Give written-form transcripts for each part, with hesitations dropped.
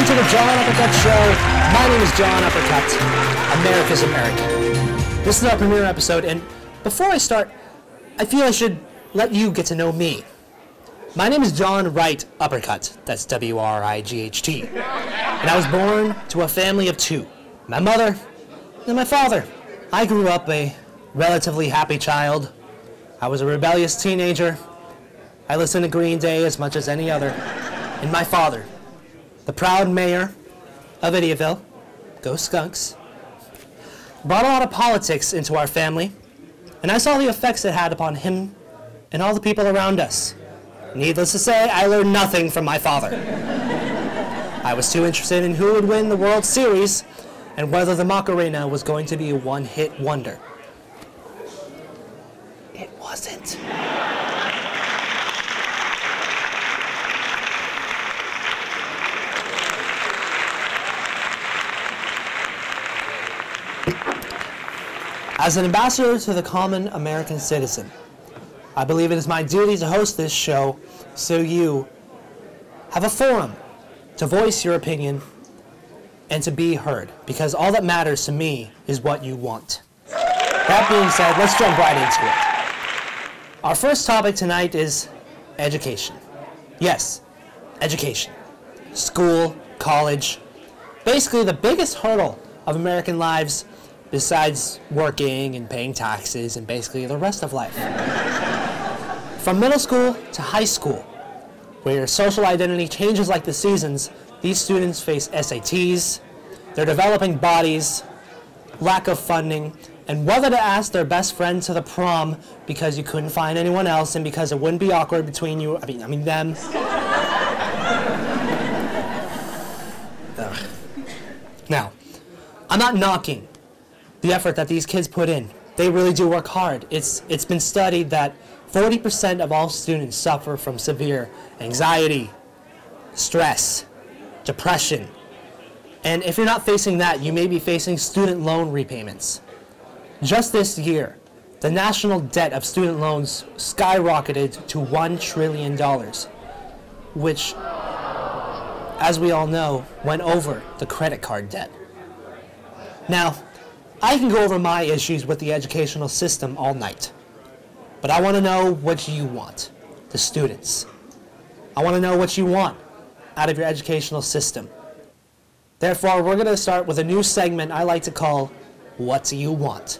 to the John Uppercut Show. My name is John Uppercut. America's American. This is our premiere episode, and before I start, I feel I should let you get to know me. My name is John Wright Uppercut. That's W-R-I-G-H-T. And I was born to a family of two, my mother and my father. I grew up a relatively happy child. I was a rebellious teenager. I listened to Green Day as much as any other. And my father, the proud mayor of Idiotville, go Skunks, brought a lot of politics into our family, and I saw the effects it had upon him and all the people around us. Needless to say, I learned nothing from my father. I was too interested in who would win the World Series and whether the Macarena was going to be a one-hit wonder. It wasn't. As an ambassador to the common American citizen, I believe it is my duty to host this show so you have a forum to voice your opinion and to be heard, because all that matters to me is what you want. That being said, let's jump right into it. Our first topic tonight is education. Yes, education. School, college, basically the biggest hurdle of American lives besides working and paying taxes and basically the rest of life. From middle school to high school, where your social identity changes like the seasons, these students face SATs, their developing bodies, lack of funding, and whether to ask their best friend to the prom because you couldn't find anyone else and because it wouldn't be awkward between you, I mean them. Ugh. Now, I'm not knocking the effort that these kids put in. They really do work hard. It's been studied that 40% of all students suffer from severe anxiety, stress, depression. And if you're not facing that, you may be facing student loan repayments. Just this year, the national debt of student loans skyrocketed to $1 trillion, which, as we all know, went over the credit card debt. Now, I can go over my issues with the educational system all night, but I want to know what you want, the students. I want to know what you want out of your educational system. Therefore, we're going to start with a new segment I like to call, What Do You Want?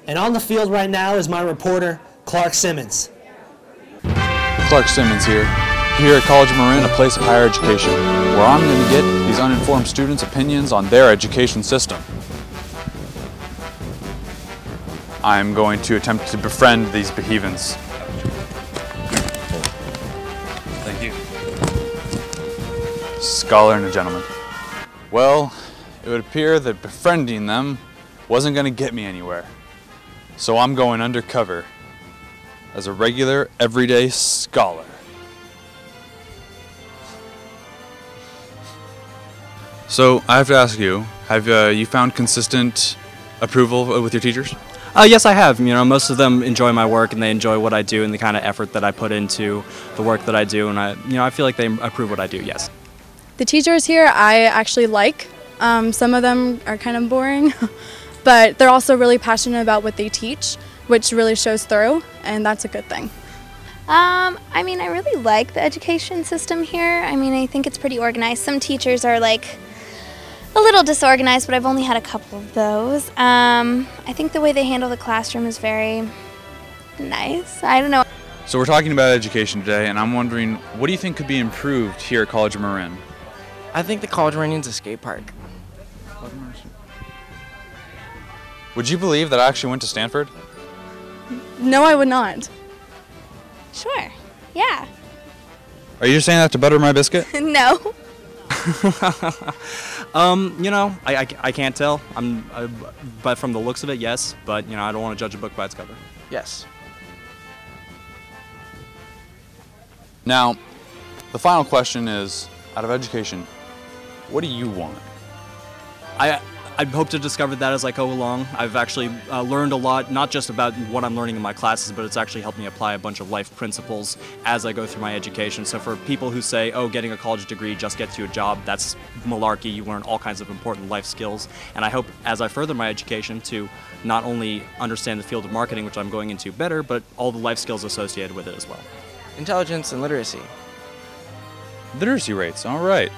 And on the field right now is my reporter, Clark Simmons. Clark Simmons here at College of Marin, a place of higher education, where I'm going to get these uninformed students' opinions on their education system. I'm going to attempt to befriend these behevens. Thank you. Scholar and a gentleman. Well, it would appear that befriending them wasn't going to get me anywhere. So I'm going undercover as a regular, everyday scholar. So I have to ask you, have you found consistent approval with your teachers? Yes, I have. You know, most of them enjoy my work and they enjoy what I do and the kind of effort that I put into the work that I do, and I feel like they approve what I do. Yes. The teachers here I actually like. Some of them are kind of boring, but they're also really passionate about what they teach, which really shows through, and that's a good thing. I mean, I really like the education system here. I mean, I think it's pretty organized. Some teachers are like a little disorganized, but I've only had a couple of those. I think the way they handle the classroom is very nice. I don't know. So we're talking about education today, and I'm wondering, what do you think could be improved here at College of Marin? I think the College of Marin needs a skate park. Would you believe that I actually went to Stanford? No, I would not. Sure, yeah. Are you just saying that to butter my biscuit? No. You know, I can't tell. But from the looks of it, yes. But you know, I don't want to judge a book by its cover. Yes. Now, the final question is, out of education, what do you want? I hope to discover that as I go along. I've actually learned a lot, not just about what I'm learning in my classes, but it's actually helped me apply a bunch of life principles as I go through my education. So for people who say, oh, getting a college degree just gets you a job, that's malarkey. You learn all kinds of important life skills. And I hope as I further my education to not only understand the field of marketing, which I'm going into better, but all the life skills associated with it as well. Intelligence and literacy. Literacy rates, all right.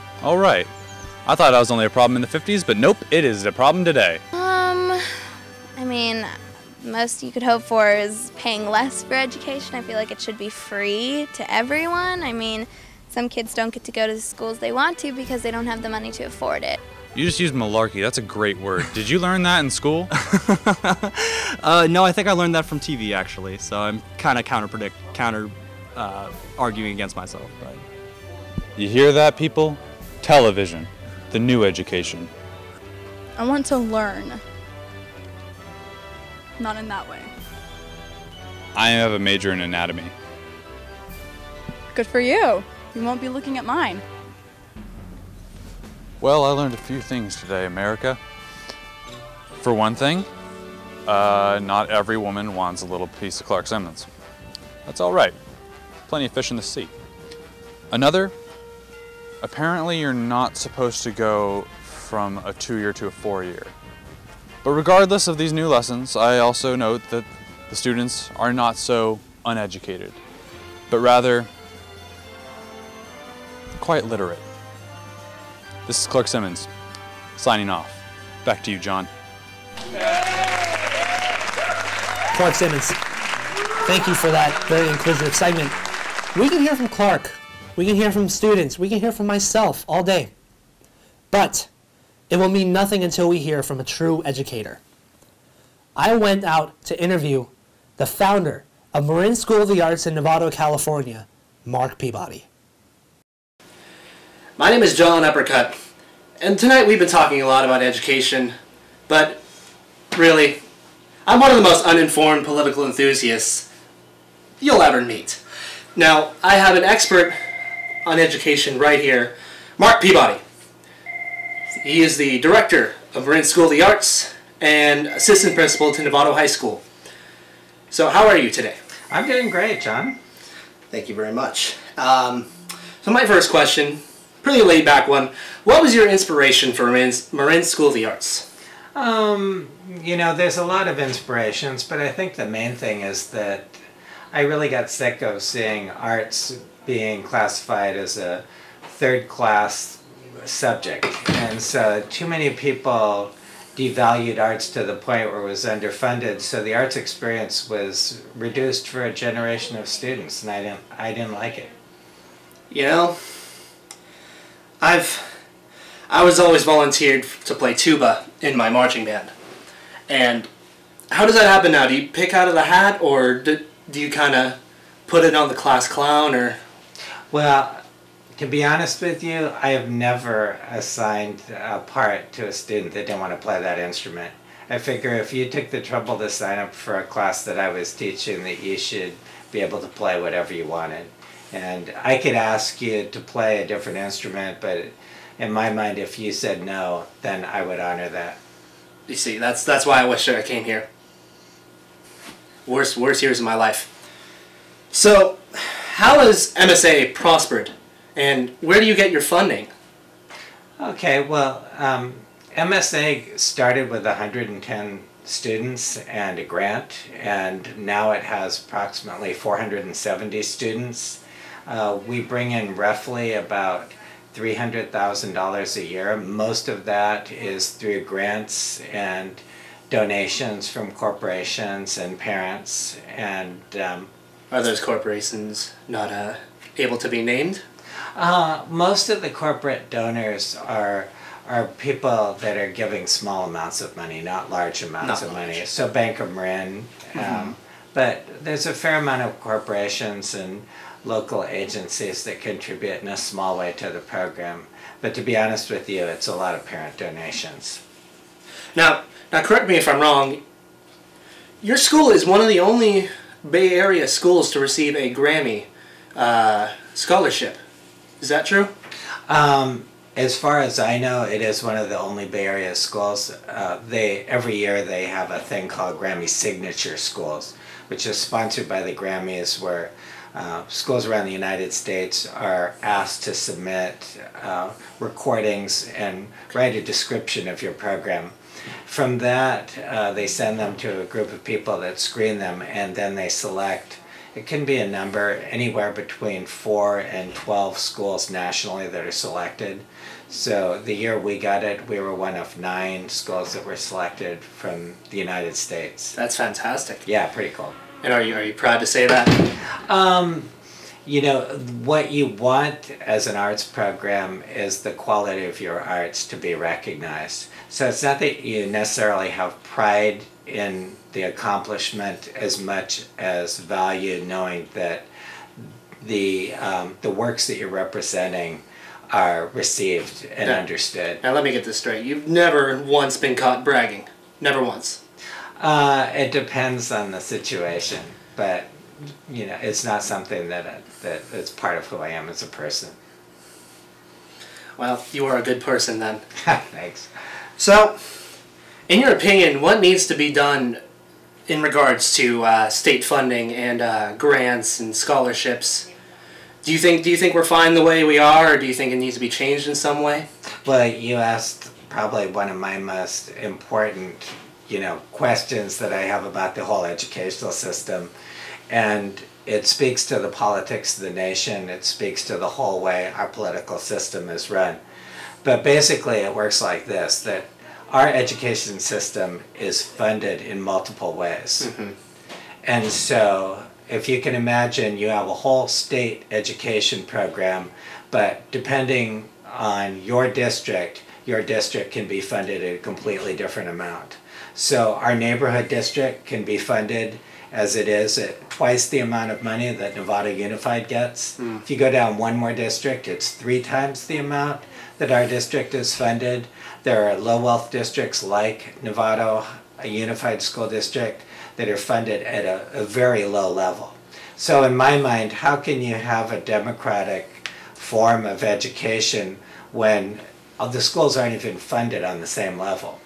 I thought that was only a problem in the 50s, but nope, it is a problem today. I mean, most you could hope for is paying less for education. I feel like it should be free to everyone. I mean, some kids don't get to go to the schools they want to because they don't have the money to afford it. You just used malarkey. That's a great word. Did you learn that in school? No, I think I learned that from TV actually. So I'm kind of arguing against myself. But You hear that, people? Television, the new education. I want to learn. Not in that way. I have a major in anatomy. Good for you. You won't be looking at mine. Well, I learned a few things today, America. For one thing, not every woman wants a little piece of Clark Simmons. That's all right. Plenty of fish in the sea. Another, apparently you're not supposed to go from a 2-year to a 4-year. But regardless of these new lessons, I also note that the students are not so uneducated, but rather quite literate. This is Clark Simmons, signing off. Back to you, John. Clark Simmons, thank you for that very inclusive segment. We can hear from Clark, we can hear from students, we can hear from myself all day. But it will mean nothing until we hear from a true educator. I went out to interview the founder of Marin School of the Arts in Novato, California, Mark Peabody. My name is John Uppercut, and tonight we've been talking a lot about education, but really, I'm one of the most uninformed political enthusiasts you'll ever meet. Now, I have an expert on education right here, Mark Peabody. He is the director of Marin School of the Arts and assistant principal to Novato High School. So how are you today? I'm doing great, John. Thank you very much. So my first question, pretty laid back one. What was your inspiration for Marin School of the Arts? You know, there's a lot of inspirations, but I think the main thing is that I really got sick of seeing arts being classified as a third-class subject. And so too many people devalued arts to the point where it was underfunded, so the arts experience was reduced for a generation of students, and I didn't like it. You know, I was always volunteered to play tuba in my marching band. And how does that happen now? Do you pick out of the hat, or do you kind of put it on the class clown, or? Well, to be honest with you, I have never assigned a part to a student that didn't want to play that instrument. I figure if you took the trouble to sign up for a class that I was teaching, that you should be able to play whatever you wanted. And I could ask you to play a different instrument, but in my mind, if you said no, then I would honor that. You see, that's why I wish I came here. Worst years of my life. So, how has MSA prospered? And where do you get your funding? Okay, well, MSA started with 110 students and a grant, and now it has approximately 470 students. We bring in roughly about $300,000 a year. Most of that is through grants and donations from corporations and parents. And are those corporations not able to be named? Most of the corporate donors are people that are giving small amounts of money, not large amounts of money. So Bank of Marin, but there's a fair amount of corporations and local agencies that contribute in a small way to the program. But to be honest with you, it's a lot of parent donations. Now correct me if I'm wrong. Your school is one of the only Bay Area schools to receive As far as I know, it is one of the only Bay Area schools. Every year they have a thing called Grammy Signature Schools, which is sponsored by the Grammys, where schools around the United States are asked to submit recordings and write a description of your program. From that, they send them to a group of people that screen them, and then they select. It can be a number, anywhere between 4 and 12 schools nationally that are selected. So the year we got it, we were one of 9 schools that were selected from the United States. That's fantastic. Yeah, pretty cool. And are you proud to say that? You know, what you want as an arts program is the quality of your arts to be recognized. So it's not that you necessarily have pride in the accomplishment as much as value knowing that the works that you're representing are received and understood. Now let me get this straight. You've never once been caught bragging. Never once. It depends on the situation, but you know, it's not something that's part of who I am as a person. Well, you are a good person then. Thanks. So, in your opinion, what needs to be done in regards to state funding and grants and scholarships? Do you think we're fine the way we are, or do you think it needs to be changed in some way? Well, you asked probably one of my most important, questions that I have about the whole educational system, and it speaks to the politics of the nation. It speaks to the whole way our political system is run. But basically, it works like this: that our education system is funded in multiple ways. Mm-hmm. And so if you can imagine, you have a whole state education program, but depending on your district can be funded at a completely different amount. So our neighborhood district can be funded as it is at twice the amount of money that Nevada Unified gets. If you go down one more district, it's 3 times the amount that our district is funded. There are low wealth districts like Nevada, a Unified School District, that are funded at a very low level. So in my mind, how can you have a democratic form of education when the schools aren't even funded on the same level?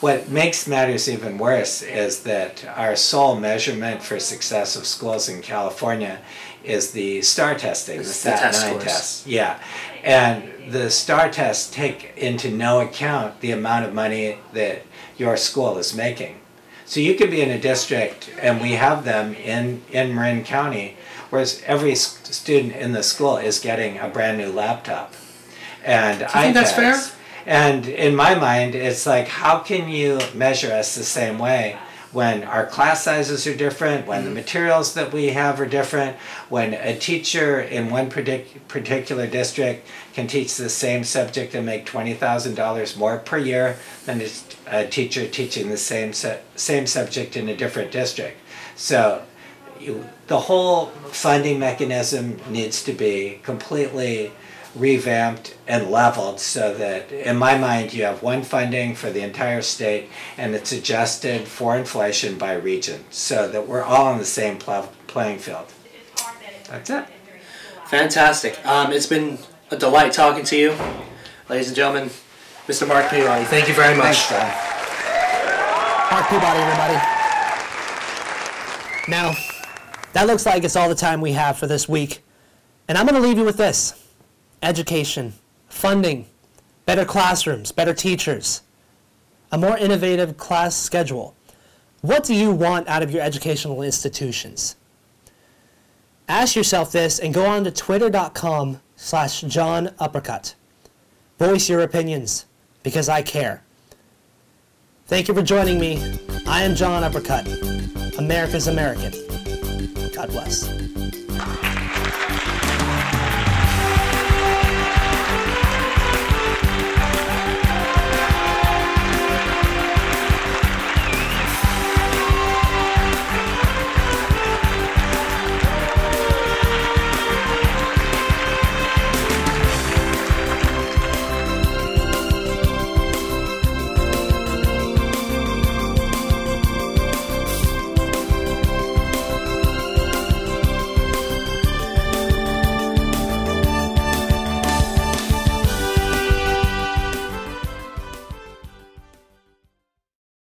What makes matters even worse is that our sole measurement for success of schools in California is the STAR testing, the SAT-9 test. Yeah, and the STAR tests take into no account the amount of money that your school is making. So you could be in a district, and we have them in Marin County, where every student in the school is getting a brand new laptop and iPads. Do you think that's fair? And in my mind, it's like, how can you measure us the same way when our class sizes are different, when the materials that we have are different, when a teacher in one particular district can teach the same subject and make $20,000 more per year than a teacher teaching the same subject in a different district. So the whole funding mechanism needs to be completely revamped and leveled so that, in my mind, you have one funding for the entire state and it's adjusted for inflation by region so that we're all on the same playing field. That's it. Fantastic. It's been a delight talking to you. Ladies and gentlemen, Mr. Mark Peabody, thank you very much. Thanks, John. Mark Peabody, everybody. Now, that looks like it's all the time we have for this week. And I'm going to leave you with this. Education, funding, better classrooms, better teachers, a more innovative class schedule. What do you want out of your educational institutions? Ask yourself this and go on to twitter.com/John Uppercut. Voice your opinions, because I care. Thank you for joining me. I am John Uppercut. America's American. God bless.